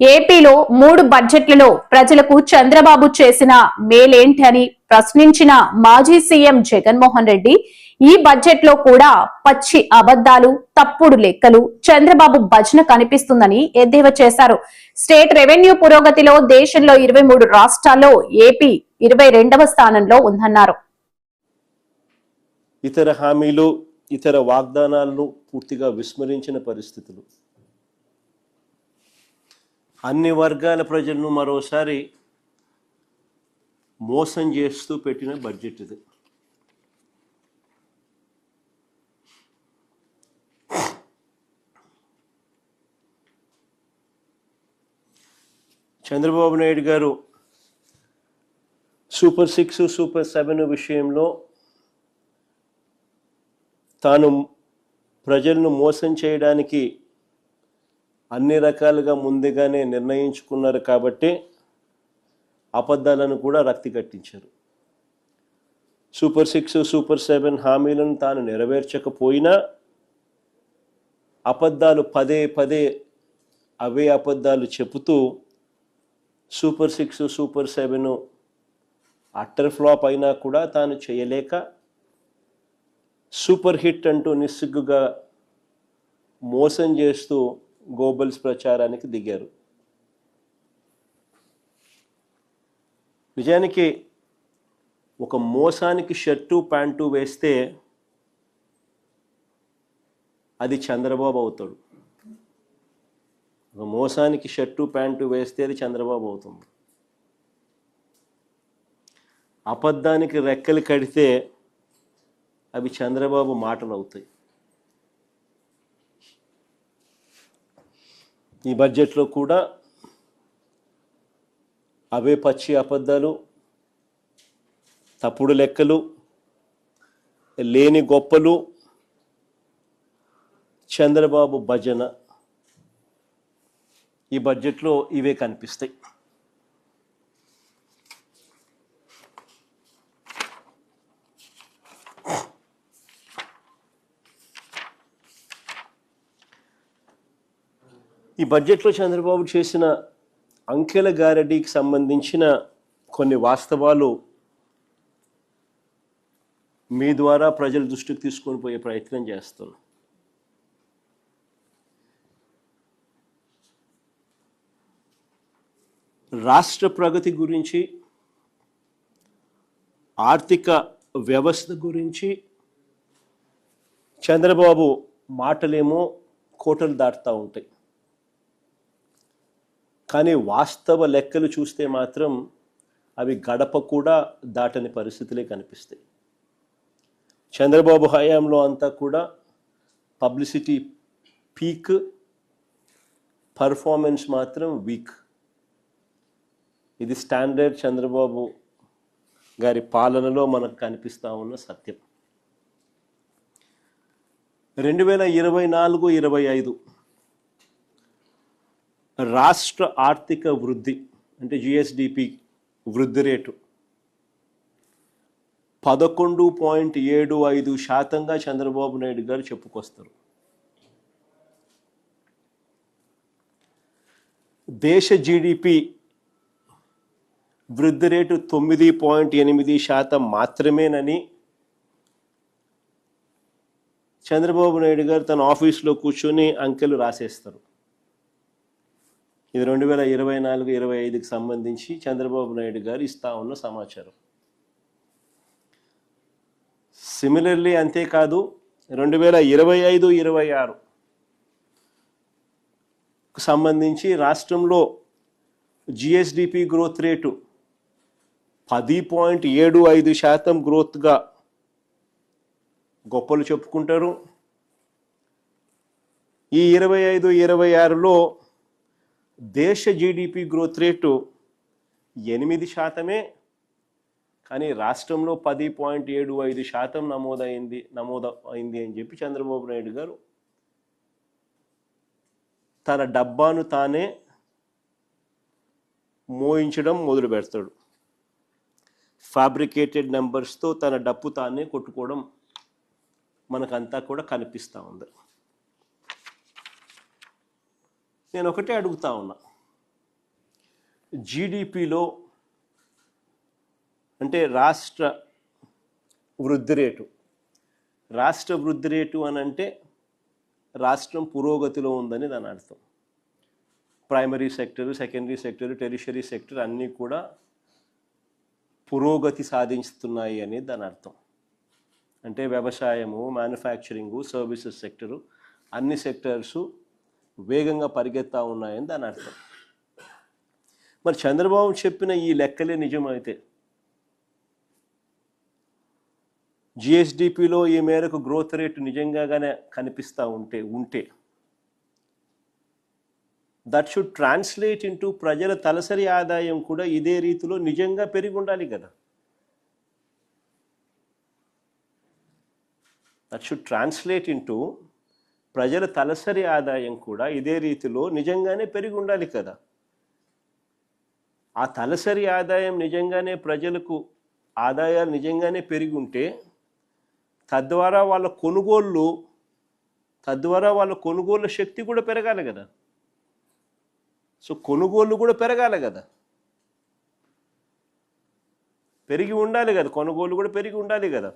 ఏపీలో 3 బడ్జెట్లలో ప్రజలకు చంద్రబాబు చేసిన మేలేంటి అని ప్రశ్నించిన మాజీ సీఎం జగన్మోహన్ రెడ్డి ఈ బడ్జెట్ లో కూడా పచ్చి అబద్దాలు, తప్పుడు లెక్కలు, చంద్రబాబు భజన కనిపిస్తుందని ఎద్దేవా చేశారు. స్టేట్ రెవెన్యూ పురోగతిలో దేశంలో 23 రాష్ట్రాల్లో ఏపీ 22వ స్థానంలో ఉందన్నారు. ఇతర హామీలు, ఇతర వాగ్దానాలను పూర్తిగా విస్మరించిన పరిస్థితులు, అన్ని వర్గాల ప్రజలను మరోసారి మోసం చేస్తూ పెట్టిన బడ్జెట్ ఇది. చంద్రబాబు నాయుడు గారు సూపర్ 6, సూపర్ 7 విషయంలో తాను ప్రజలను మోసం చేయడానికి అన్ని రకాలుగా ముందుగానే నిర్ణయించుకున్నారు కాబట్టి అబద్ధాలను కూడా రక్తి కట్టించారు. సూపర్ 6, సూపర్ 7 హామీలను తాను నెరవేర్చకపోయినా అబద్ధాలు పదే పదే అవే అబద్ధాలు చెబుతూ సూపర్ 6, సూపర్ 7 అట్టర్ ఫ్లాప్ అయినా కూడా తాను చేయలేక సూపర్ హిట్ అంటూ నిస్సిగ్గుగా మోసం చేస్తూ గోబల్స్ ప్రచారానికి దిగారు. నిజానికి ఒక మోసానికి షర్టు ప్యాంటు వేస్తే అది చంద్రబాబు అవుతాడు. ఒక మోసానికి షర్టు ప్యాంటు వేస్తే అది చంద్రబాబు అవుతుంది. అబద్ధానికి రెక్కలు కడితే అవి చంద్రబాబు మాటలు అవుతాయి. ఈ బడ్జెట్లో కూడా అవే పచ్చి అబద్ధాలు, తప్పుడు లెక్కలు, లేని గొప్పలు, చంద్రబాబు భజన ఈ బడ్జెట్లో ఇవే కనిపిస్తాయి. ఈ బడ్జెట్లో చంద్రబాబు చేసిన అంకెల గారడీకి సంబంధించిన కొన్ని వాస్తవాలు మీ ద్వారా ప్రజల దృష్టికి తీసుకొని పోయే ప్రయత్నం చేస్తున్నాం. రాష్ట్ర ప్రగతి గురించి, ఆర్థిక వ్యవస్థ గురించి చంద్రబాబు మాటలేమో కోటలు దాటుతూ ఉంటాయి. కానీ వాస్తవ లెక్కలు చూస్తే మాత్రం అవి గడప కూడా దాటని పరిస్థితులే కనిపిస్తాయి. చంద్రబాబు హయాంలో అంతా కూడా పబ్లిసిటీ పీక్, పర్ఫార్మెన్స్ మాత్రం వీక్. ఇది స్టాండర్డ్ చంద్రబాబు గారి పాలనలో మనకు కనిపిస్తూ ఉన్న సత్యం. 2024-25 రాష్ట్ర ఆర్థిక వృద్ధి అంటే జిఎస్డిపి వృద్ధి రేటు 11.75% చంద్రబాబు నాయుడు గారు చెప్పుకొస్తారు. దేశ జీడిపి వృద్ధి రేటు 9.8% మాత్రమేనని చంద్రబాబు నాయుడు గారు తన ఆఫీస్లో కూర్చొని అంకెలు రాసేస్తారు. ఇది 2024-25కి సంబంధించి చంద్రబాబు నాయుడు గారు ఇస్తా ఉన్న సమాచారం. సిమిలర్లీ అంతేకాదు 2025-26కు సంబంధించి రాష్ట్రంలో జిఎస్డిపి గ్రోత్ రేటు 10.75% గ్రోత్గా గొప్పలు చెప్పుకుంటారు. ఈ 25-26లో దేశ జీడిపి గ్రోత్ రేటు 8%, కానీ రాష్ట్రంలో 10.75% నమోదైంది అని చెప్పి చంద్రబాబు నాయుడు గారు తన డబ్బాను తానే మోయించడం మొదలు పెడతాడు. ఫ్యాబ్రికేటెడ్ నెంబర్స్తో తన డప్పు తానే కొట్టుకోవడం మనకంతా కూడా కనిపిస్తూ ఉంది. నేను ఒకటే అడుగుతా ఉన్నా, జీడిపిలో అంటే రాష్ట్ర వృద్ధి రేటు అని అంటే రాష్ట్రం పురోగతిలో ఉందని దాని అర్థం. Primary sector, secondary sector, tertiary sector అన్నీ కూడా పురోగతి సాధిస్తున్నాయి అనేది దాని అర్థం. అంటే వ్యవసాయము, మ్యానుఫ్యాక్చరింగు, సర్వీసెస్ సెక్టరు అన్ని సెక్టర్సు వేగంగా పరిగెత్తా ఉన్నాయని దాని అర్థం. మరి చంద్రబాబు చెప్పిన ఈ లెక్కలే నిజమైతే జిఎస్డిపిలో ఈ మేరకు గ్రోత్ రేటు నిజంగానే కనిపిస్తూ ఉంటే దట్ షుడ్ ట్రాన్స్లేట్ ఇంటూ ప్రజల తలసరి ఆదాయం కూడా ఇదే రీతిలో నిజంగా పెరిగి ఉండాలి కదా. దట్ షుడ్ ట్రాన్స్లేట్ ఇంటూ ప్రజల తలసరి ఆదాయం కూడా ఇదే రీతిలో నిజంగానే పెరిగి ఉండాలి కదా. ఆ తలసరి ఆదాయం నిజంగానే ప్రజలకు ఆదాయాలు నిజంగానే పెరిగి ఉంటే తద్వారా వాళ్ళ కొనుగోలు శక్తి కూడా పెరగాలి కదా. సో కొనుగోళ్ళు కూడా పెరగాలి కదా, పెరిగి ఉండాలి కదా, కొనుగోలు కూడా పెరిగి ఉండాలి కదా.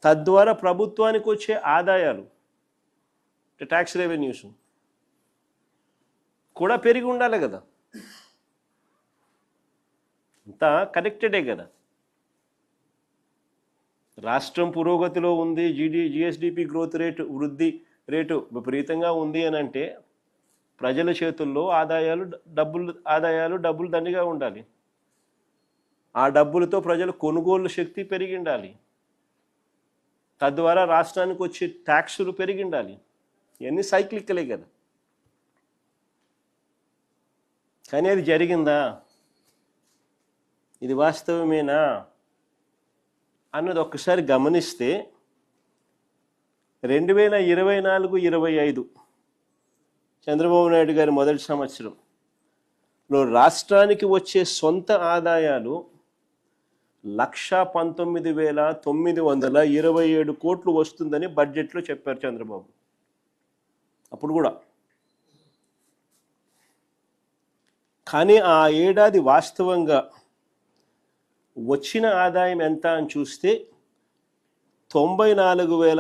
తద్వారా ప్రభుత్వానికి వచ్చే ఆదాయాలు ట్యాక్స్ రెవెన్యూస్ కూడా పెరిగి ఉండాలి కదా. అంతా కనెక్టెడే కదా. రాష్ట్రం పురోగతిలో ఉంది, జిఎస్డిపి గ్రోత్ రేటు వృద్ధి రేటు విపరీతంగా ఉంది అని అంటే ప్రజల చేతుల్లో డబ్బులు దండిగా ఉండాలి. ఆ డబ్బులతో ప్రజల కొనుగోలు శక్తి పెరిగి ఉండాలి. తద్వారా రాష్ట్రానికి వచ్చే ట్యాక్సులు పెరిగి ఉండాలి. ఇవన్నీ సైక్లికలే కదా. కానీ అది జరిగిందా, ఇది వాస్తవమేనా అన్నది ఒక్కసారి గమనిస్తే 2024-25 చంద్రబాబు నాయుడు గారి మొదటి సంవత్సరంలో రాష్ట్రానికి వచ్చే సొంత ఆదాయాలు 119,927 కోట్లు వస్తుందని బడ్జెట్లో చెప్పారు చంద్రబాబు. అప్పుడు కూడా కానీ ఆ ఏడాది వాస్తవంగా వచ్చిన ఆదాయం ఎంత అని చూస్తే 94,000